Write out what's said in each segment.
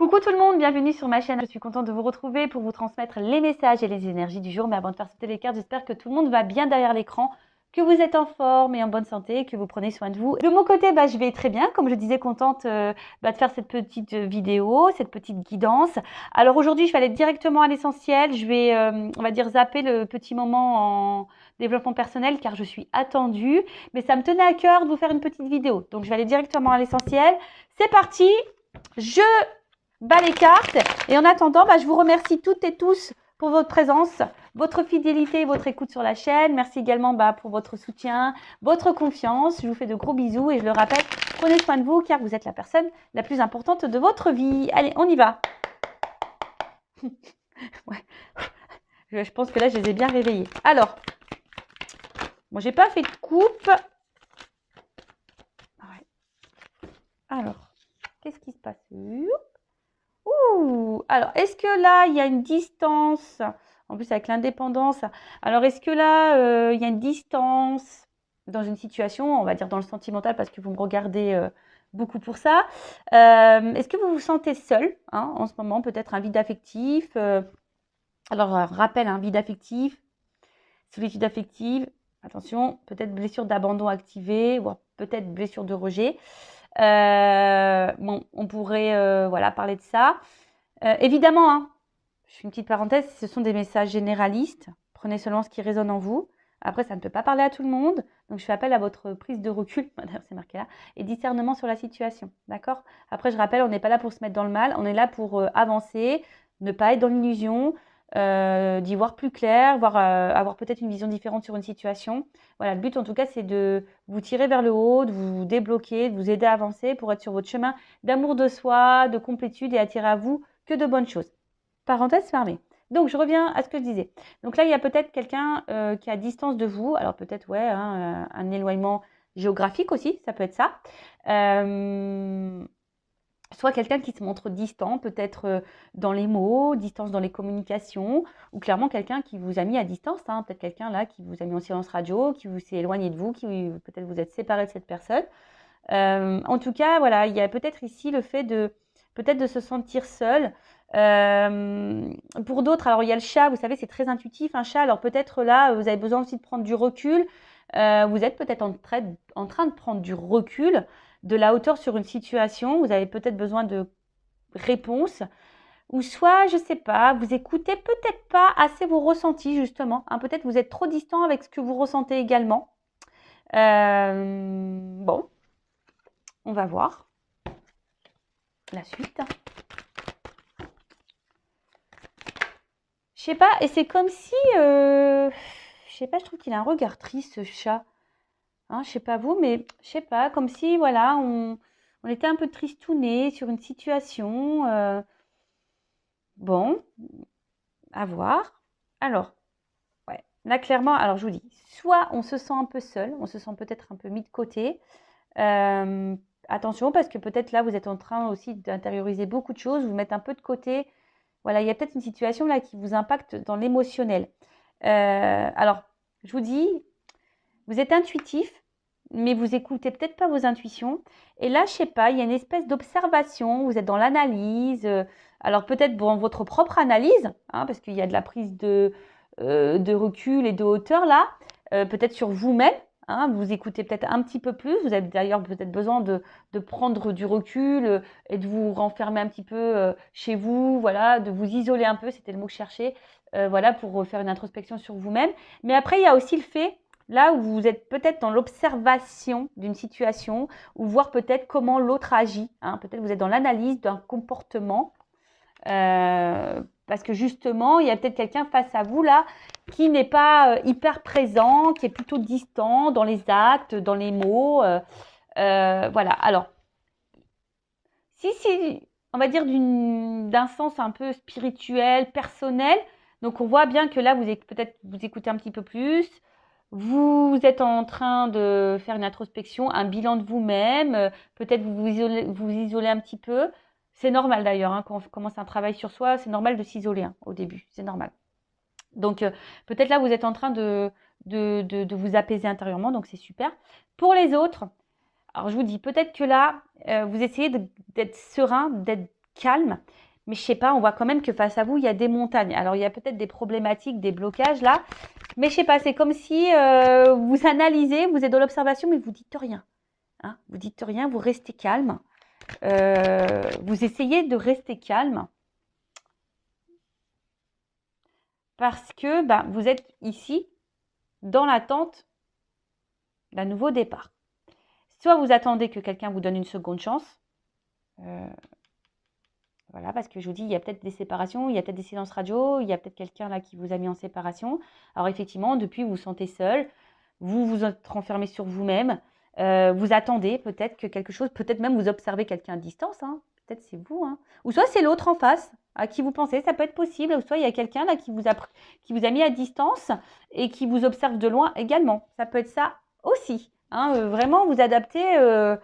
Coucou tout le monde, bienvenue sur ma chaîne. Je suis contente de vous retrouver pour vous transmettre les messages et les énergies du jour. Mais avant de faire sauter les cartes, j'espère que tout le monde va bien derrière l'écran, que vous êtes en forme et en bonne santé, que vous prenez soin de vous. De mon côté, je vais très bien. Comme je disais, contente de faire cette petite vidéo, cette petite guidance. Alors aujourd'hui, je vais aller directement à l'essentiel. Je vais, on va dire, zapper le petit moment en développement personnel car je suis attendue. Mais ça me tenait à cœur de vous faire une petite vidéo. Donc je vais aller directement à l'essentiel. C'est parti. Je bats les cartes et en attendant, je vous remercie toutes et tous pour votre présence, votre fidélité et votre écoute sur la chaîne. Merci également pour votre soutien, votre confiance. Je vous fais de gros bisous et je le rappelle, prenez soin de vous car vous êtes la personne la plus importante de votre vie. Allez, on y va. Ouais. Je pense que là, je les ai bien réveillés. Alors, bon, j'ai pas fait de coupe. Ouais. Alors, qu'est-ce qui se passe? Ouh, alors, est-ce que là, il y a une distance? En plus, avec l'indépendance. Alors, est-ce que là, il y a une distance dans une situation, on va dire dans le sentimental, parce que vous me regardez beaucoup pour ça. Est-ce que vous vous sentez seul en ce moment? Peut-être un vide affectif. Alors, rappel, un vide affectif, solitude affective. Attention, peut-être blessure d'abandon activée, voire peut-être blessure de rejet. Bon, on pourrait parler de ça. Évidemment, je fais une petite parenthèse, ce sont des messages généralistes. Prenez seulement ce qui résonne en vous. Après, ça ne peut pas parler à tout le monde. Donc, je fais appel à votre prise de recul, c'est marqué là, et discernement sur la situation. D'accord? Après, je rappelle, on n'est pas là pour se mettre dans le mal. On est là pour avancer, ne pas être dans l'illusion, d'y voir plus clair, avoir peut-être une vision différente sur une situation. Voilà, le but en tout cas, c'est de vous tirer vers le haut, de vous débloquer, de vous aider à avancer pour être sur votre chemin d'amour de soi, de complétude et attirer à vous que de bonnes choses. Parenthèse fermée. Donc, je reviens à ce que je disais. Donc là, il y a peut-être quelqu'un qui est à distance de vous. Alors peut-être, un éloignement géographique aussi, ça peut être ça. Soit quelqu'un qui se montre distant, peut-être dans les mots, distance dans les communications, ou clairement quelqu'un qui vous a mis à distance, peut-être quelqu'un là qui vous a mis en silence radio, qui vous s'est éloigné de vous, qui peut-être vous êtes séparé de cette personne. En tout cas, voilà, il y a peut-être ici le fait de peut-être de se sentir seul. Pour d'autres, alors il y a le chat, vous savez, c'est très intuitif, un chat. Alors peut-être là, vous avez besoin aussi de prendre du recul. Vous êtes peut-être en train de prendre du recul, de la hauteur sur une situation. Vous avez peut-être besoin de réponses. Ou soit, je sais pas, vous écoutez peut-être pas assez vos ressentis, justement. Peut-être vous êtes trop distant avec ce que vous ressentez également. Bon, on va voir la suite. Je sais pas, et c'est comme si, je sais pas, je trouve qu'il a un regard triste, ce chat. Je sais pas vous, mais je sais pas, comme si, voilà, on était un peu tristouné sur une situation. Bon, à voir. Alors, ouais, là, clairement, alors je vous dis, soit on se sent un peu seul, on se sent peut-être un peu mis de côté. Attention, parce que peut-être là, vous êtes en train aussi d'intérioriser beaucoup de choses, vous mettre un peu de côté. Voilà, il y a peut-être une situation là qui vous impacte dans l'émotionnel. Alors, je vous dis, vous êtes intuitif, mais vous écoutez peut-être pas vos intuitions. Et là, je sais pas, il y a une espèce d'observation, vous êtes dans l'analyse. Alors peut-être dans votre propre analyse, parce qu'il y a de la prise de recul et de hauteur là, peut-être sur vous-même. Vous écoutez peut-être un petit peu plus. Vous avez d'ailleurs peut-être besoin de prendre du recul et de vous renfermer un petit peu chez vous, voilà, de vous isoler un peu, c'était le mot que je cherchais, voilà, pour faire une introspection sur vous-même. Mais après, il y a aussi le fait, là où vous êtes peut-être dans l'observation d'une situation, ou voir peut-être comment l'autre agit. Peut-être vous êtes dans l'analyse d'un comportement, parce que justement, il y a peut-être quelqu'un face à vous là qui n'est pas hyper présent, qui est plutôt distant dans les actes, dans les mots. Voilà. Alors, si on va dire d'un sens un peu spirituel, personnel, donc on voit bien que là, peut-être vous écoutez un petit peu plus, vous êtes en train de faire une introspection, un bilan de vous-même, peut-être vous isolez un petit peu. C'est normal d'ailleurs, quand on commence un travail sur soi, c'est normal de s'isoler au début, c'est normal. Donc peut-être là, vous êtes en train de vous apaiser intérieurement, donc c'est super. Pour les autres, alors je vous dis, peut-être que là, vous essayez d'être serein, d'être calme. Mais je sais pas, on voit quand même que face à vous, il y a des montagnes. Alors, il y a peut-être des problématiques, des blocages là. Mais je sais pas, c'est comme si vous analysez, vous êtes dans l'observation, mais vous dites rien. Hein, vous dites rien, vous restez calme. Vous essayez de rester calme. Parce que vous êtes ici dans l'attente d'un nouveau départ. Soit vous attendez que quelqu'un vous donne une seconde chance. Voilà, parce que je vous dis, il y a peut-être des séparations, il y a peut-être des silences radio, il y a peut-être quelqu'un là qui vous a mis en séparation. Alors effectivement, depuis, vous vous sentez seul, vous vous êtes renfermé sur vous-même, vous attendez peut-être que quelque chose, peut-être même vous observez quelqu'un à distance, hein. Peut-être c'est vous, hein. Ou soit c'est l'autre en face à qui vous pensez, ça peut être possible. Ou soit il y a quelqu'un là qui vous a mis à distance et qui vous observe de loin également. Ça peut être ça aussi, hein. Vraiment vous adapter.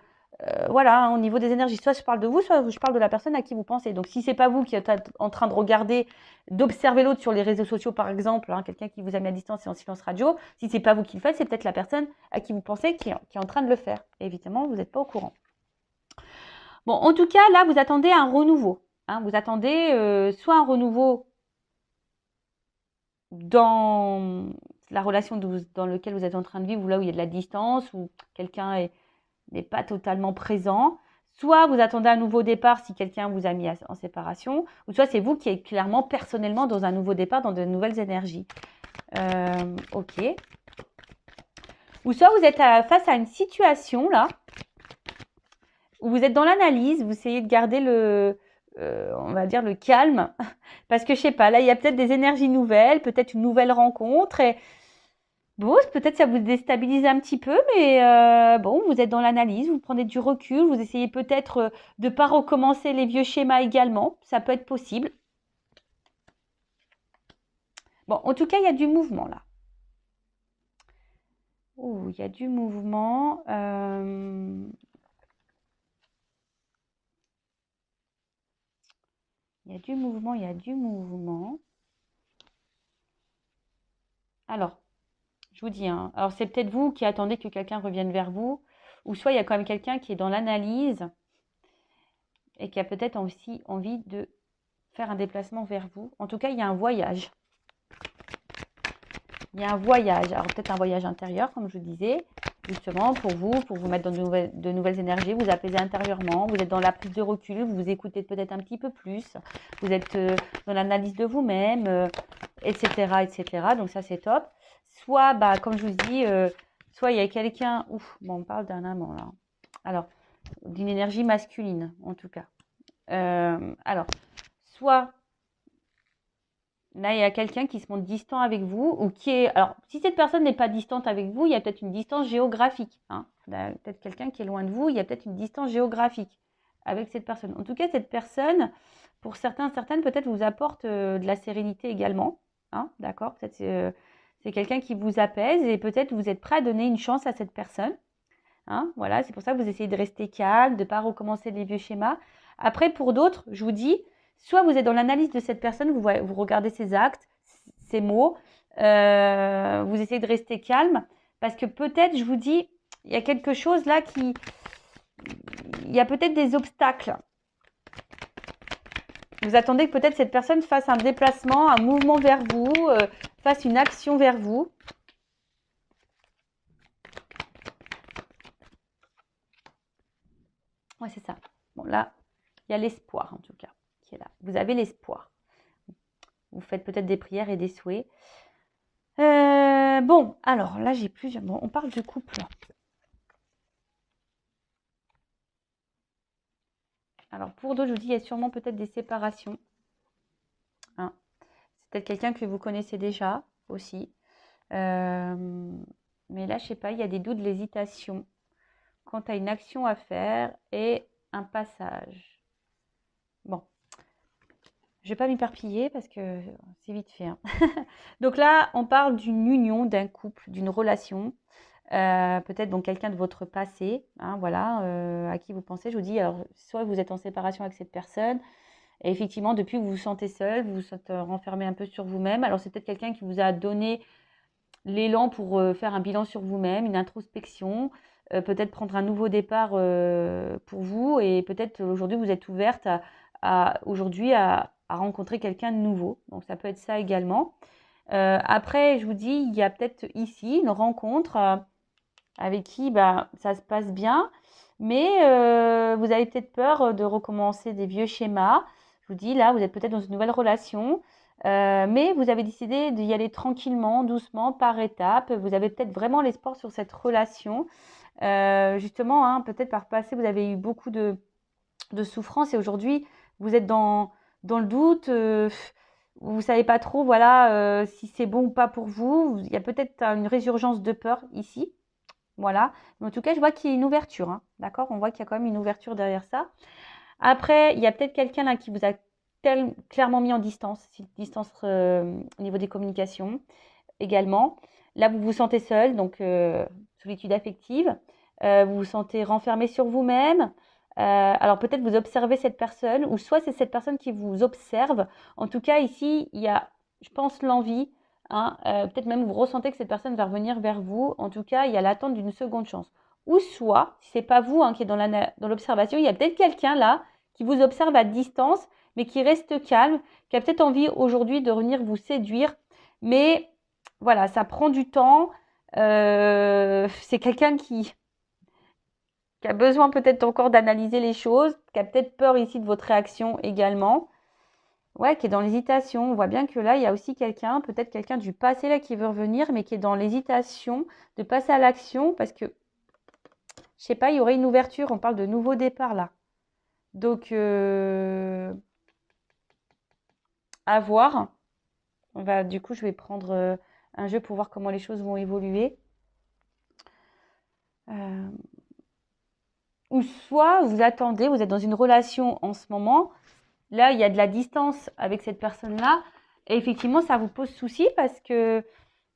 Voilà, hein, au niveau des énergies, soit je parle de vous, soit je parle de la personne à qui vous pensez. Donc, si c'est pas vous qui êtes en train de regarder, d'observer l'autre sur les réseaux sociaux, par exemple, hein, quelqu'un qui vous a mis à distance et en silence radio, si c'est pas vous qui le faites, c'est peut-être la personne à qui vous pensez qui est en train de le faire. Et évidemment, vous n'êtes pas au courant. Bon, en tout cas, là, vous attendez un renouveau. Hein, vous attendez soit un renouveau dans la relation dans laquelle vous êtes en train de vivre, ou là où il y a de la distance, où quelqu'un n'est pas totalement présent. Soit vous attendez un nouveau départ si quelqu'un vous a mis en séparation, ou soit c'est vous qui êtes clairement, personnellement, dans un nouveau départ, dans de nouvelles énergies. Ok. Ou soit vous êtes face à une situation, là, où vous êtes dans l'analyse, vous essayez de garder on va dire, le calme, parce que, je sais pas, là, il y a peut-être des énergies nouvelles, peut-être une nouvelle rencontre, et bon, peut-être ça vous déstabilise un petit peu, mais bon, vous êtes dans l'analyse, vous prenez du recul, vous essayez peut-être de ne pas recommencer les vieux schémas également, ça peut être possible. Bon, en tout cas, il y a du mouvement là. Ouh, il y a du mouvement. Il y a du mouvement, il y a du mouvement. Alors, je vous dis, hein, alors c'est peut-être vous qui attendez que quelqu'un revienne vers vous, ou soit il y a quand même quelqu'un qui est dans l'analyse et qui a peut-être aussi envie de faire un déplacement vers vous. En tout cas, il y a un voyage. Il y a un voyage. Alors peut-être un voyage intérieur, comme je vous disais, justement pour vous mettre dans de nouvelles énergies, vous apaiser intérieurement, vous êtes dans la prise de recul, vous vous écoutez peut-être un petit peu plus, vous êtes dans l'analyse de vous-même, etc., etc. Donc ça, c'est top. Soit, comme je vous dis, soit il y a quelqu'un, on parle d'un amant là. Alors, d'une énergie masculine, en tout cas. Alors, soit là, il y a quelqu'un qui se montre distant avec vous ou qui est... Alors, si cette personne n'est pas distante avec vous, il y a peut-être une distance géographique. Hein. Peut-être quelqu'un qui est loin de vous, il y a peut-être une distance géographique avec cette personne. En tout cas, cette personne, pour certaines, peut-être vous apporte de la sérénité également. Hein, d'accord? Peut-être c'est quelqu'un qui vous apaise et peut-être vous êtes prêt à donner une chance à cette personne. Hein, voilà, c'est pour ça que vous essayez de rester calme, de ne pas recommencer les vieux schémas. Après, pour d'autres, je vous dis, soit vous êtes dans l'analyse de cette personne, vous regardez ses actes, ses mots, vous essayez de rester calme, parce que peut-être, je vous dis, il y a quelque chose là il y a peut-être des obstacles. Vous attendez que peut-être cette personne fasse un déplacement, un mouvement vers vous, fasse une action vers vous. Ouais, c'est ça. Bon, là, il y a l'espoir, en tout cas, qui est là. Vous avez l'espoir. Vous faites peut-être des prières et des souhaits. Bon, alors là, j'ai plusieurs... Bon, on parle du couple. Alors, pour d'autres, je vous dis, il y a sûrement peut-être des séparations. Hein. C'est peut-être quelqu'un que vous connaissez déjà aussi. Mais là, je sais pas, il y a des doutes, de l'hésitation quant à une action à faire et un passage. Bon, je ne vais pas m'éparpiller parce que c'est vite fait. Hein. Donc là, on parle d'une union, d'un couple, d'une relation. Peut-être donc quelqu'un de votre passé, hein, voilà, à qui vous pensez. Je vous dis, alors, soit vous êtes en séparation avec cette personne, et effectivement, depuis, vous vous sentez seul, vous vous êtes renfermé un peu sur vous-même. Alors, c'est peut-être quelqu'un qui vous a donné l'élan pour faire un bilan sur vous-même, une introspection, peut-être prendre un nouveau départ pour vous, et peut-être aujourd'hui, vous êtes ouverte aujourd'hui à rencontrer quelqu'un de nouveau. Donc, ça peut être ça également. Après, je vous dis, il y a peut-être ici une rencontre avec qui ça se passe bien, mais vous avez peut-être peur de recommencer des vieux schémas. Je vous dis, là, vous êtes peut-être dans une nouvelle relation, mais vous avez décidé d'y aller tranquillement, doucement, par étapes. Vous avez peut-être vraiment l'espoir sur cette relation. Justement, hein, peut-être par passé, vous avez eu beaucoup de souffrance et aujourd'hui, vous êtes dans le doute. Vous savez pas trop, voilà, si c'est bon ou pas pour vous. Il y a peut-être une résurgence de peur ici. Voilà. Mais en tout cas, je vois qu'il y a une ouverture, hein. D'accord? On voit qu'il y a quand même une ouverture derrière ça. Après, il y a peut-être quelqu'un là qui vous a clairement mis en distance, distance au niveau des communications également. Là, vous vous sentez seul, donc solitude affective. Vous vous sentez renfermé sur vous-même. Alors peut-être vous observez cette personne, ou soit c'est cette personne qui vous observe. En tout cas, ici, il y a, je pense, l'envie. Hein, peut-être même vous ressentez que cette personne va revenir vers vous. En tout cas, il y a l'attente d'une seconde chance. Ou soit, si c'est pas vous qui êtes dans l'observation, il y a peut-être quelqu'un là qui vous observe à distance, mais qui reste calme, qui a peut-être envie aujourd'hui de venir vous séduire. Mais voilà, ça prend du temps. C'est quelqu'un qui a besoin peut-être encore d'analyser les choses, qui a peut-être peur ici de votre réaction également. Ouais, qui est dans l'hésitation. On voit bien que là, il y a aussi quelqu'un, peut-être quelqu'un du passé là qui veut revenir, mais qui est dans l'hésitation de passer à l'action parce que, je sais pas, il y aurait une ouverture. On parle de nouveau départ là. Donc, à voir. Du coup, je vais prendre un jeu pour voir comment les choses vont évoluer. Ou soit vous attendez, vous êtes dans une relation en ce moment, là il y a de la distance avec cette personne-là, et effectivement ça vous pose souci parce que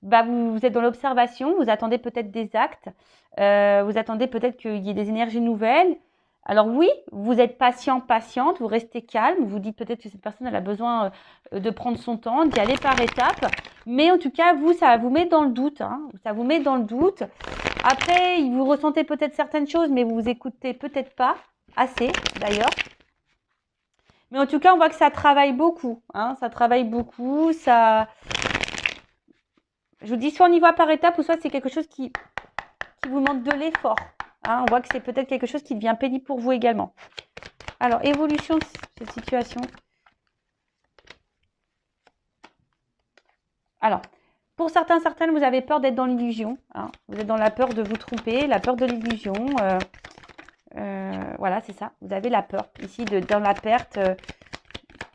vous êtes dans l'observation, vous attendez peut-être des actes, vous attendez peut-être qu'il y ait des énergies nouvelles. Alors oui, vous êtes patient, patiente, vous restez calme, vous dites peut-être que cette personne elle a besoin de prendre son temps, d'y aller par étapes, mais en tout cas vous, ça vous met dans le doute, hein, ça vous met dans le doute. Après, vous ressentez peut-être certaines choses, mais vous vous écoutez peut-être pas assez d'ailleurs. Mais en tout cas, on voit que ça travaille beaucoup, hein, ça travaille beaucoup, ça. Je vous dis, soit on y va par étapes, ou soit c'est quelque chose qui vous demande de l'effort. Hein. On voit que c'est peut-être quelque chose qui devient pénible pour vous également. Alors, évolution de cette situation. Alors, pour certaines, vous avez peur d'être dans l'illusion. Hein. Vous êtes dans la peur de vous tromper, la peur de l'illusion. Voilà, c'est ça. Vous avez la peur. Ici, dans la perte,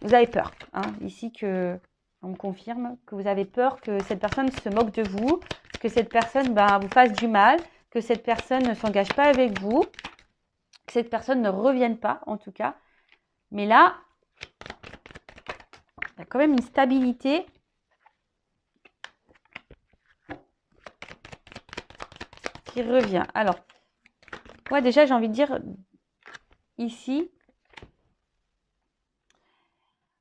vous avez peur. Hein. Ici, on me confirme que vous avez peur que cette personne se moque de vous, que cette personne vous fasse du mal, que cette personne ne s'engage pas avec vous, que cette personne ne revienne pas, en tout cas. Mais là, il y a quand même une stabilité. Qui revient. Alors, moi déjà, j'ai envie de dire ici,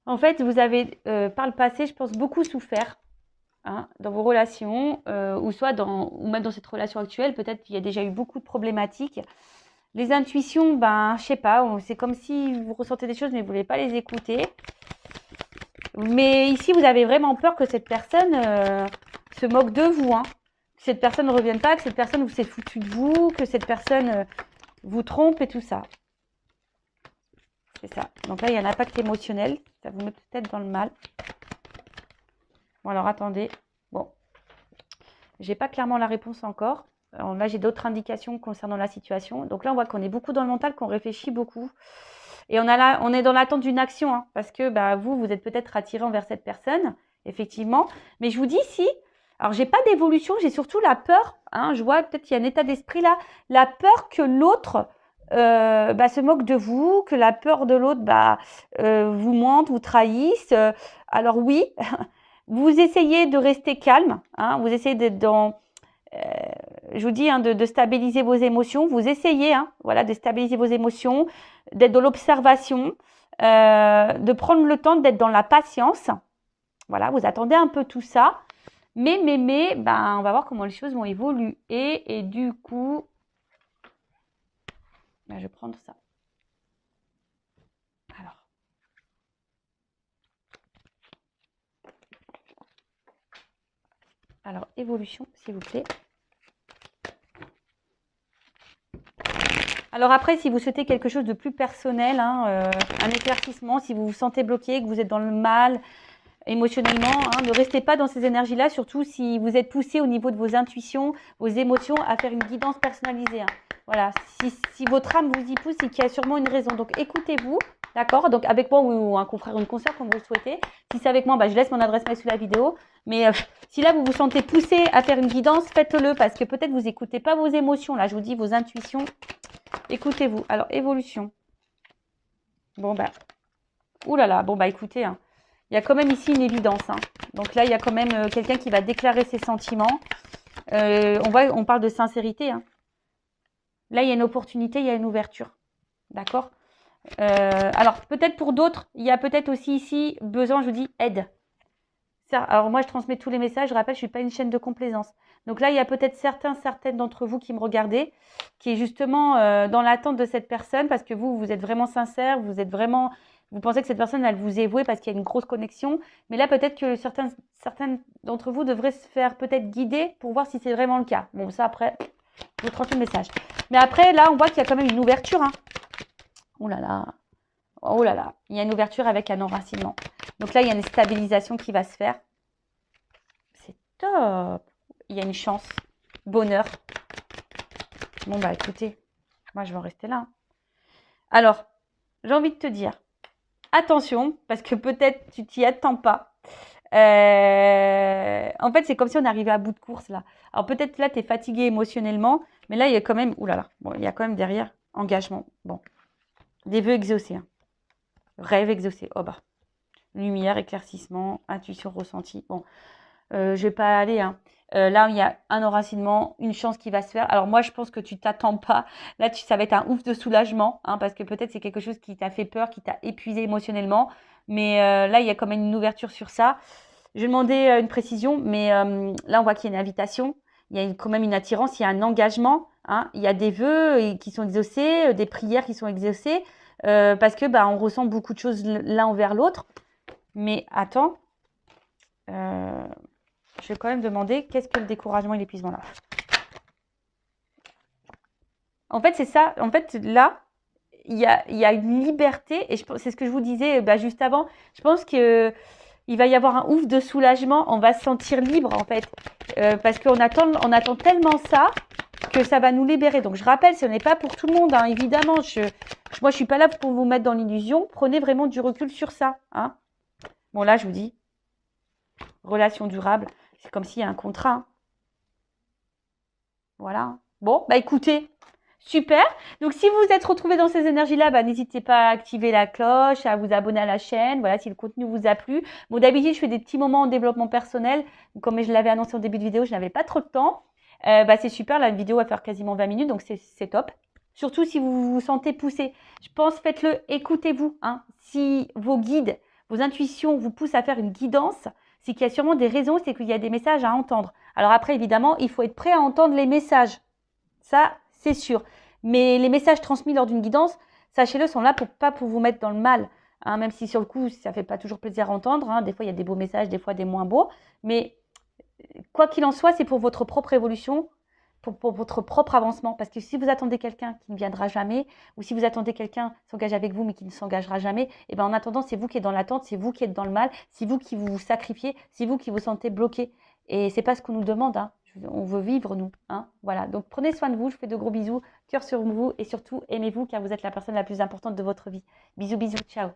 en fait, vous avez par le passé, je pense, beaucoup souffert hein, dans vos relations, ou même dans cette relation actuelle. Peut-être qu'il y a déjà eu beaucoup de problématiques. Les intuitions, je sais pas, c'est comme si vous ressentez des choses, mais vous ne voulez pas les écouter. Mais ici, vous avez vraiment peur que cette personne se moque de vous, hein. Que cette personne ne revienne pas, que cette personne vous s'est foutu de vous, que cette personne vous trompe et tout ça. C'est ça. Donc là, il y a un impact émotionnel. Ça vous met peut-être dans le mal. Bon, alors attendez. Bon, j'ai pas clairement la réponse encore. Alors, là, j'ai d'autres indications concernant la situation. Donc là, on voit qu'on est beaucoup dans le mental, qu'on réfléchit beaucoup. Et on est dans l'attente d'une action, hein, parce que vous êtes peut-être attiré envers cette personne, effectivement. Mais je vous dis si, alors j'ai pas d'évolution, j'ai surtout la peur. Hein, je vois peut-être qu'il y a un état d'esprit là, la peur que l'autre se moque de vous, que la peur de l'autre vous mente, vous trahisse. Alors oui, vous essayez de rester calme, hein, vous essayez d'être dans je vous dis de stabiliser vos émotions. Vous essayez de stabiliser vos émotions, d'être dans l'observation, de prendre le temps d'être dans la patience. Voilà, vous attendez un peu tout ça. Mais, on va voir comment les choses vont évoluer. Et du coup, je vais prendre ça. Alors, Alors, évolution, s'il vous plaît. Alors après, si vous souhaitez quelque chose de plus personnel, hein, un éclaircissement, si vous vous sentez bloqué, que vous êtes dans le mal émotionnellement, hein, ne restez pas dans ces énergies-là, surtout si vous êtes poussé au niveau de vos intuitions, vos émotions, à faire une guidance personnalisée. Hein. Voilà, si votre âme vous y pousse, c'est qu'il y a sûrement une raison. Donc écoutez-vous, d'accord? Donc avec moi ou un confrère ou une consoeur, comme vous le souhaitez. Si c'est avec moi, bah, je laisse mon adresse mail sous la vidéo. Mais si là, vous vous sentez poussé à faire une guidance, faites-le parce que peut-être vous n'écoutez pas vos émotions. Là, je vous dis vos intuitions. Écoutez-vous. Alors, évolution. Bon, bah. Ouh là là. Bon, bah, écoutez. Hein. Il y a quand même ici une évidence. Hein. Donc là, il y a quand même quelqu'un qui va déclarer ses sentiments. On parle de sincérité. Hein. Là, il y a une opportunité, il y a une ouverture. D'accord? Alors, peut-être pour d'autres, il y a peut-être aussi ici besoin, je vous dis, aide. Alors, moi, je transmets tous les messages. Je rappelle, je ne suis pas une chaîne de complaisance. Donc là, il y a peut-être certaines d'entre vous qui me regardez, qui est justement dans l'attente de cette personne parce que vous êtes vraiment sincère, vous pensez que cette personne, elle vous est vouée parce qu'il y a une grosse connexion. Mais là, peut-être que certains d'entre vous devraient se faire peut-être guider pour voir si c'est vraiment le cas. Bon, ça, après, je vous transmets le message. Mais après, là, on voit qu'il y a quand même une ouverture. Hein. Oh là là. Oh là là. Il y a une ouverture avec un enracinement. Donc là, il y a une stabilisation qui va se faire. C'est top. Il y a une chance. Bonheur. Bon, bah écoutez, moi, je vais en rester là. Alors, j'ai envie de te dire, attention, parce que peut-être tu t'y attends pas. En fait, c'est comme si on arrivait à bout de course, là. Alors, peut-être là, tu es fatigué émotionnellement, mais là, il y a quand même... Ouh là là. Bon, il y a quand même derrière engagement. Bon. Des vœux exaucés. Hein. Rêve exaucé. Oh bah. Lumière, éclaircissement, intuition ressentie. Bon, je vais pas aller. Hein. Là, il y a un enracinement, une chance qui va se faire. Alors moi, je pense que tu t'attends pas. Là, ça va être un ouf de soulagement, hein, parce que peut-être c'est quelque chose qui t'a fait peur, qui t'a épuisé émotionnellement. Mais là, il y a quand même une ouverture sur ça. Je vais demander une précision, mais là, on voit qu'il y a une invitation. Il y a quand même une attirance, il y a un engagement. Hein, il y a des vœux qui sont exaucés, des prières qui sont exaucées, parce que on ressent beaucoup de choses l'un envers l'autre. Mais attends, je vais quand même demander qu'est-ce que le découragement et l'épuisement là. En fait, c'est ça. En fait, là, il y a une liberté et c'est ce que je vous disais juste avant. Je pense que il va y avoir un ouf de soulagement. On va se sentir libre en fait, parce qu'on attend tellement ça que ça va nous libérer. Donc, je rappelle, ce n'est pas pour tout le monde, hein, évidemment. Moi, je suis pas là pour vous mettre dans l'illusion. Prenez vraiment du recul sur ça. Hein. Bon, là, je vous dis, relation durable, c'est comme s'il y a un contrat. Hein. Voilà. Bon, écoutez, super. Donc, si vous vous êtes retrouvé dans ces énergies-là, n'hésitez pas à activer la cloche, à vous abonner à la chaîne. Voilà, si le contenu vous a plu. Bon, d'habitude, je fais des petits moments en développement personnel. Comme je l'avais annoncé au début de vidéo, je n'avais pas trop de temps. C'est super, la vidéo va faire quasiment 20 minutes, donc c'est top. Surtout si vous vous sentez poussé. Je pense, faites-le, écoutez-vous. Hein. Si vos guides, vos intuitions vous poussent à faire une guidance, c'est qu'il y a sûrement des raisons, c'est qu'il y a des messages à entendre. Alors après, évidemment, il faut être prêt à entendre les messages. Ça, c'est sûr. Mais les messages transmis lors d'une guidance, sachez-le, sont là pas pour vous mettre dans le mal. Hein, même si sur le coup, ça ne fait pas toujours plaisir à entendre. Hein. Des fois, il y a des beaux messages, des fois des moins beaux. Mais quoi qu'il en soit, c'est pour votre propre évolution, pour votre propre avancement. Parce que si vous attendez quelqu'un qui ne viendra jamais, ou si vous attendez quelqu'un qui s'engage avec vous mais qui ne s'engagera jamais, et en attendant, c'est vous qui êtes dans l'attente, c'est vous qui êtes dans le mal, c'est vous qui vous sacrifiez, c'est vous qui vous sentez bloqué. Et c'est pas ce qu'on nous demande. Hein. On veut vivre, nous. Hein. Voilà. Donc, prenez soin de vous. Je vous fais de gros bisous. Cœur sur vous. Et surtout, aimez-vous car vous êtes la personne la plus importante de votre vie. Bisous, bisous. Ciao.